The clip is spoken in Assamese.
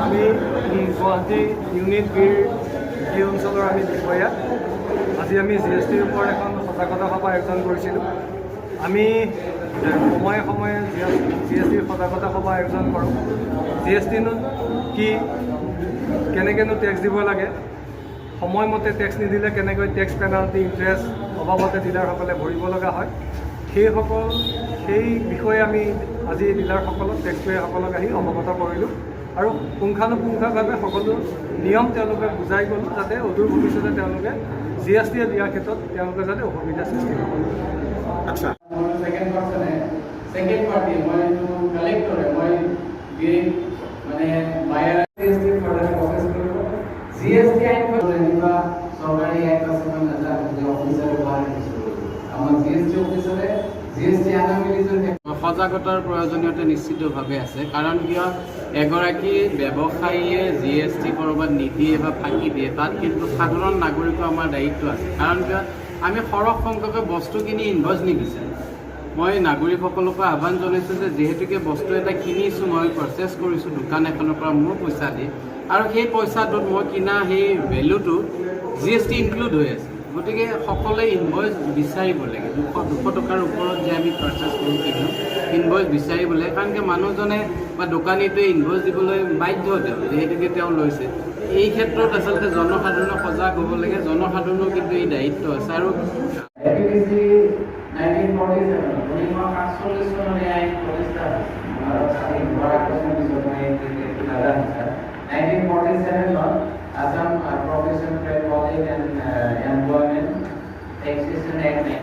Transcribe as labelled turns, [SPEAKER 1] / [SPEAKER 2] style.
[SPEAKER 1] আমি গুৱাহাটী ইউনিট বিৰ এই অঞ্চলৰ আমি বিষয়া আজি আমি GSTৰ ওপৰত এখন সজাগতা সভা আয়োজন কৰিছিলোঁ। আমি সময়ে সময়ে GSTৰ সজাগতা সভা আয়োজন কৰোঁ। GSTনো কি, কেনেকৈনো টেক্স দিব লাগে, সময়মতে টেক্স নিদিলে কেনেকৈ টেক্স পেনাল্টি ইণ্টাৰেষ্ট অবাবতে ডিলাৰসকলে ভৰিব লগা হয়, সেই বিষয়ে আমি আজি ডিলাৰসকলক টেক্স পেয়াৰসকলক আহি অৱগত কৰিলোঁ আৰু পুংখানুপুংখভাৱে সকলো নিয়ম তেওঁলোকে বুজাই গ'লোঁ, যাতে অদূৰ ভৱিষ্যতে তেওঁলোকে GST দিয়াৰ ক্ষেত্ৰত তেওঁলোকে যাতে অসুবিধাৰ সৃষ্টি নকৰে।
[SPEAKER 2] আচ্ছা,
[SPEAKER 3] सेकंड पार्टी मैं कलेक्टर है मैं माने बायर GST फॉर्डर ऑफिस को GST आइन पर रेनिबा सरकारी एक कसम नजा जे ऑफिसर बारे আমার GST অফিসরে GST আনামিলিজৰ
[SPEAKER 4] সজাগতাৰ প্ৰয়োজনীয়তা নিশ্চিতভাৱে আছে। কাৰণ কিয় এগৰাকী ব্যৱসায়ীয়ে GST ক'ৰবাত নিদিয়ে বা ফাঁকি দিয়ে, তাত কিন্তু সাধাৰণ নাগৰিকৰ আমাৰ দায়িত্ব আছে। কাৰণ কিয় আমি সৰহ সংখ্যকে বস্তু কিনি ইনভইচ নিবিচাৰোঁ। মই নাগৰিকসকলকো আহ্বান জনাইছোঁ যে যিহেতুকে বস্তু এটা কিনিছোঁ, মই পাৰ্চেছ কৰিছোঁ দোকান এখনৰ পৰা মোৰ পইচা দি, আৰু সেই পইচাটোত মই কিনা সেই ভেলুটো GST ইনক্লুড হৈ আছে। গতিকে সকলোৱে ইনভইচ বিচাৰিব লাগে। 200 টকাৰ ওপৰত যে আমি পাৰ্চেছ কৰোঁ কিনো ইনভইচ বিচাৰিব লাগে। কাৰণ কি মানুহজনে বা দোকানীটোৱে ইনভইচ দিবলৈ বাধ্য তেওঁ, যিহেতুকে তেওঁ লৈছে। এই ক্ষেত্ৰত আচলতে জনসাধাৰণৰ সজাগ হ'ব লাগে। জনসাধাৰণৰ কিন্তু এই দায়িত্ব আছে। আৰু
[SPEAKER 3] 1947 Assam Professional Trade College and Employment Taxation Act